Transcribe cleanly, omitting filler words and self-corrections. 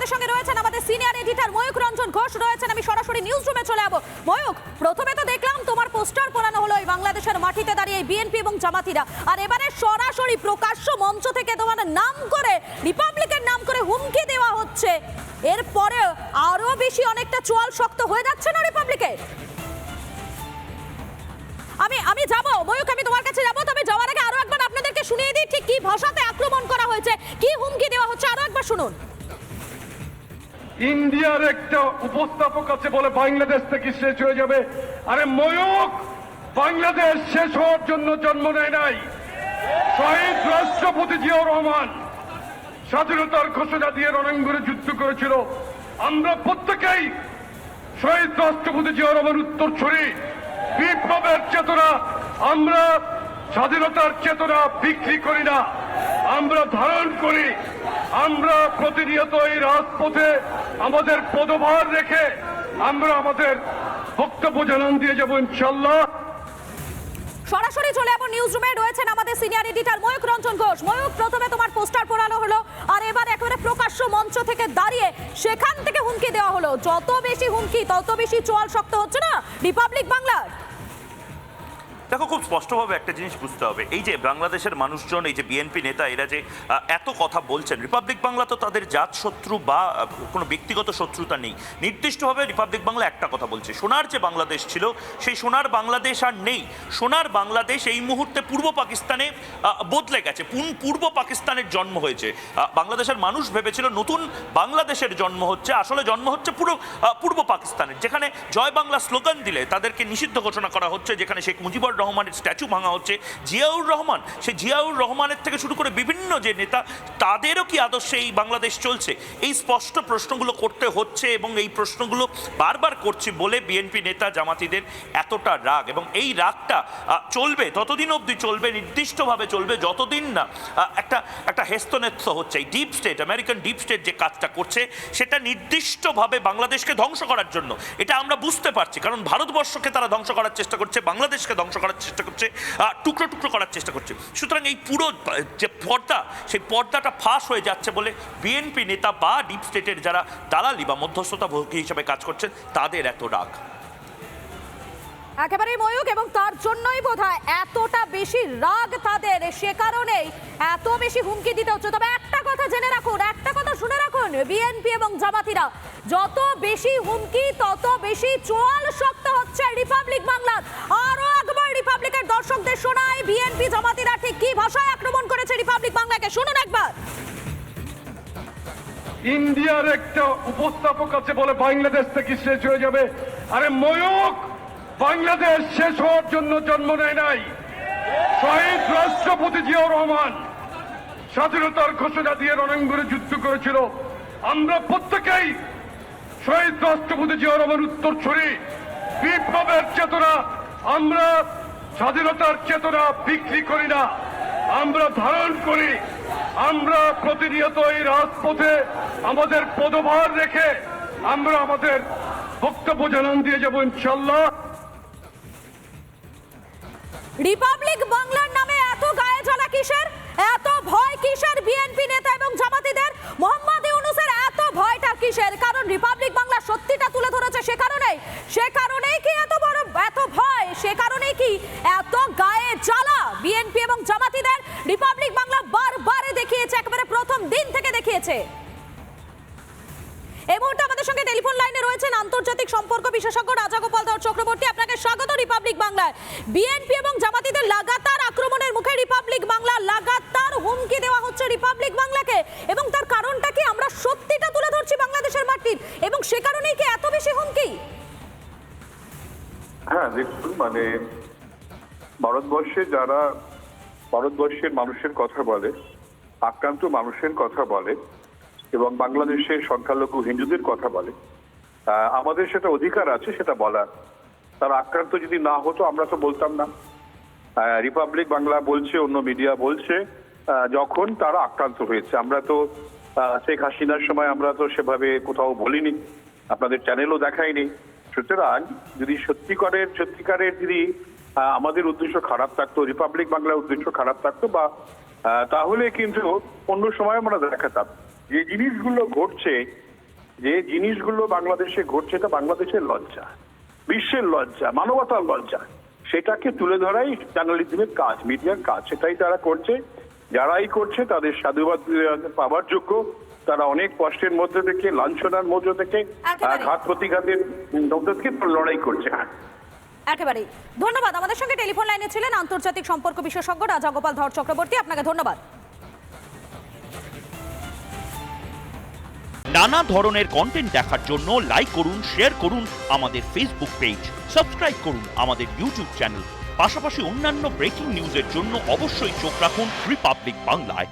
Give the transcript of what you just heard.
আমাদের সঙ্গে রয়েছেন আমাদের সিনিয়র এডিটর ময়ূক রঞ্জন ঘোষ রয়েছেন। আমি সরাসরি নিউজ রুমে চলে যাবো। ময়ূক, প্রথমে তো দেখলাম তোমার পোস্টার পড়ানো হলো এই বাংলাদেশের মাটিতে দাঁড়িয়ে বিএনপি এবং জামাতিরা, আর এবারে সরাসরি প্রকাশ্য মঞ্চ থেকে তোমার নাম করে, রিপাবলিকের নাম করে হুমকি দেওয়া হচ্ছে। এরপরে আরো বেশি অনেকটা চোয়াল শক্ত হয়ে যাচ্ছে না রিপাবলিকের? আমি যাবো ময়ূক, আমি তোমার কাছে যাবো, তবে যাওয়ার আগে আরো একবার আপনাদেরকে শুনিয়ে দিই ঠিক কি ভাষাতে আক্রমণ করা হয়েছে, কি হুমকি দেওয়া হচ্ছে, আরো একবার শুনুন। ইন্ডিয়ার একটা উপস্থাপক আছে বলে বাংলাদেশ থেকে শেষ হয়ে যাবে। আরে ময়ূক, বাংলাদেশ শেষ হওয়ার জন্য জন্ম নেয় নাই। শহীদ রাষ্ট্রপতি জিয়াউর রহমান স্বাধীনতার ঘোষণা দিয়ে রণাঙ্গনে যুদ্ধ করেছিল। আমরা প্রত্যেকেই শহীদ রাষ্ট্রপতি জিয়াউর রহমান উত্তরসূরি। বিপ্লবের চেতনা, আমরা স্বাধীনতার চেতনা বিক্রি করি না, আমরা ধারণ করি। আমরা প্রতিনিয়ত এই রাজপথে আমাদের পদভার রেখে আমরা আমাদের বক্তব্য জানান দিয়ে যাবো ইনশাল্লাহ। সরাসরি চলে যাবো নিউজ রুমে, রয়েছেন আমাদের সিনিয়র এডিটর ময়ূক রঞ্জন ঘোষ। ময়ূক, প্রথমে তোমার পোস্টার পড়ানো হলো, আর এবার একেবারে প্রকাশ্য মঞ্চ থেকে দাঁড়িয়ে সেখান থেকে হুমকি দেওয়া হলো। যত বেশি হুমকি তত বেশি চোয়াল শক্ত হচ্ছে না রিপাবলিক বাংলার? দেখো, খুব স্পষ্টভাবে একটা জিনিস বুঝতে হবে, এই যে বাংলাদেশের মানুষজন, এই যে বিএনপি নেতা, এরা যে এত কথা বলছেন, রিপাবলিক বাংলা তো তাদের জাত শত্রু বা কোনো ব্যক্তিগত শত্রুতা নেই। নির্দিষ্টভাবে রিপাবলিক বাংলা একটা কথা বলছে, সোনার যে বাংলাদেশ ছিল সেই সোনার বাংলাদেশ আর নেই। সোনার বাংলাদেশ এই মুহূর্তে পূর্ব পাকিস্তানে বদলে গেছে, পূর্ব পাকিস্তানের জন্ম হয়েছে। বাংলাদেশের মানুষ ভেবেছিল নতুন বাংলাদেশের জন্ম হচ্ছে, আসলে জন্ম হচ্ছে পূর্ব পাকিস্তানের, যেখানে জয় বাংলা স্লোগান দিলে তাদেরকে নিষিদ্ধ ঘোষণা করা হচ্ছে, যেখানে শেখ মুজিবুর রহমানের স্ট্যাচু ভাঙা হচ্ছে। জিয়াউর রহমান, সেই জিয়াউর রহমানের থেকে শুরু করে বিভিন্ন যে নেতা, তাদেরও কি আদর্শে এই বাংলাদেশ চলছে? এই স্পষ্ট প্রশ্নগুলো করতে হচ্ছে, এবং এই প্রশ্নগুলো বারবার করছি বলে বিএনপি নেতা জামাতিদের এতটা রাগ। এবং এই রাগটা চলবে, ততদিন অবধি চলবে, নির্দিষ্টভাবে চলবে, যতদিন না একটা হেস্তনেস্ত হচ্ছে। এই deep state, American deep state যে কাজটা করছে, সেটা নির্দিষ্টভাবে বাংলাদেশকে ধ্বংস করার জন্য। এটা আমরা বুঝতে পারছি, কারণ ভারতবর্ষকে তারা ধ্বংস করার চেষ্টা করছে, বাংলাদেশকে ধ্বংস করার চেষ্টা করছে, টুকরো টুকরো করার চেষ্টা করছে। সুতরাং এই পুরো যে পর্দা, সেই পর্দাটা ফাঁস হয়ে যাচ্ছে বলে বিএনপি নেতা বা ডিপ স্টেটের যারা দালালি বা মধ্যস্থতা ভোগী হিসেবে কাজ করছেন, তাদের এত রাগ। একেবারেই ময়ূক, এবং তার জন্যই বোধহয় এতটা বেশি রাগ তাদের, সে কারণেই এত বেশি হুমকি দিতে হচ্ছে। তবে একটা কথা জেনে রাখুন, একটা কথা শুনে রাখুন, বিএনপি এবং জামাতিরা যত বেশি হুমকি তত বেশি চোয়াল শক্ত হচ্ছে রিপাবলিক বাংলার। আরো একবার রিপাবলিকের দর্শকদের শোনায় বিএনপি জামাতিরা ঠিক কি ভাষায় আক্রমণ করেছে রিপাবলিক বাংলাকে, শুনুন একবার। ইন্ডিয়ার একটা উপস্থাপক আছে বলে বাংলাদেশ থেকে শেষ হয়ে যাবে। আরে ময়ূক, বাংলাদেশ শেষ হওয়ার জন্য জন্ম নেয় নাই। শহীদ রাষ্ট্রপতি জিয়াউর রহমান স্বাধীনতার ঘোষণা দিয়ে রণাঙ্গনে যুদ্ধ করেছিল। আমরা প্রত্যেকেই শহীদ রাষ্ট্রপতি জিয়াউর রহমান উত্তরসূরি। বিপ্লবের চেতনা, আমরা স্বাধীনতার চেতনা বিক্রি করি না, আমরা ধারণ করি। আমরা প্রতিনিয়ত এই রাজপথে আমাদের পদভার রেখে আমরা আমাদের বক্তব্য জানান দিয়ে যাবো ইনশাল্লাহ। রিপাবলিক বাংলার নামে এত গায়ে জ্বালা কিসের, এত ভয় কিসের বিএনপি নেতা এবং জামাতিদের? মোহাম্মদ ইউনূসের এত ভয়টা কিসের? কারণ রিপাবলিক বাংলা সত্যিটা তুলে ধরেছে, সে কারণেই কি এত বড় এত ভয়? সে কারণেই কি এত গায়ে জ্বালা বিএনপি এবং জামাতিদের? রিপাবলিক বাংলা বারবারে দেখিয়েছে, একেবারে প্রথম দিন থেকে দেখিয়েছে। এই মুহূর্তে আমাদের সঙ্গে টেলিফোন লাইনে রয়েছেন আন্তর্জাতিক সম্পর্ক বিশেষজ্ঞ রাজাগোপাল ধর চক্রবর্তী। আপনাকে স্বাগত রিপাবলিক বাংলায়। বিএনপি এবং জামাতিদের লাগাতার আক্রমণের মুখে রিপাবলিক বাংলা, লাগাতার হুমকি দেওয়া হচ্ছে রিপাবলিক বাংলাকে, এবং তার কারণটা কি? আমরা সত্যিটা তুলে ধরছি বাংলাদেশের মাটির, এবং সে কারণেই কি এত বেশি হুমকি? হ্যাঁ, দেখুন, মানে ভারতবর্ষে যারা ভারতবর্ষের মানুষের কথা বলে, আক্রান্ত মানুষের কথা বলে, এবং বাংলাদেশের সংখ্যালঘু হিন্দুদের কথা বলে, আমাদের সেটা অধিকার আছে সেটা বলার। তারা আক্রান্ত যদি না হতো আমরা তো বলতাম না। রিপাবলিক বাংলা বলছে, অন্য মিডিয়া বলছে যখন তারা আক্রান্ত হয়েছে। আমরা তো শেখ হাসিনার সময় আমরা তো সেভাবে কোথাও বলিনি, আপনাদের চ্যানেলও দেখাইনি। সুতরাং যদি সত্যিকারের যদি আমাদের উদ্দেশ্য খারাপ থাকতো, রিপাবলিক বাংলার উদ্দেশ্য খারাপ থাকতো, বা তাহলে কিন্তু অন্য সময় আমরা দেখাতাম। যে জিনিসগুলো ঘটছে যে জিনিসগুলো বাংলাদেশে ঘটছে তা বাংলাদেশের লজ্জা, বিশ্বের লজ্জা, মানবতার লজ্জা, সেটাকে তুলে ধরাই জার্নালিজমের কাজ, মিডিয়ার কাজ। সেটাই তারা করছে। যারাই করছে তাদের সাধুবাদ পাওয়ার যোগ্য। তারা অনেক কষ্টের মধ্যে থেকে, লাঞ্ছনার মধ্যে থেকে, একেবারে। ঘাত প্রতিঘাতের মধ্যে থেকে লড়াই করছে। একেবারেই ধন্যবাদ। আমাদের সঙ্গে টেলিফোন লাইনে ছিলেন আন্তর্জাতিক সম্পর্ক বিশেষজ্ঞ রাজা গোপাল ধর চক্রবর্তী। আপনাকে ধন্যবাদ। নানা ধরনের কন্টেন্ট দেখার জন্য লাইক করুন, শেয়ার করুন আমাদের ফেসবুক পেজ, সাবস্ক্রাইব করুন আমাদের ইউটিউব চ্যানেল। পাশাপাশি অন্যান্য ব্রেকিং নিউজের জন্য অবশ্যই চোখ রাখুন রিপাবলিক বাংলায়।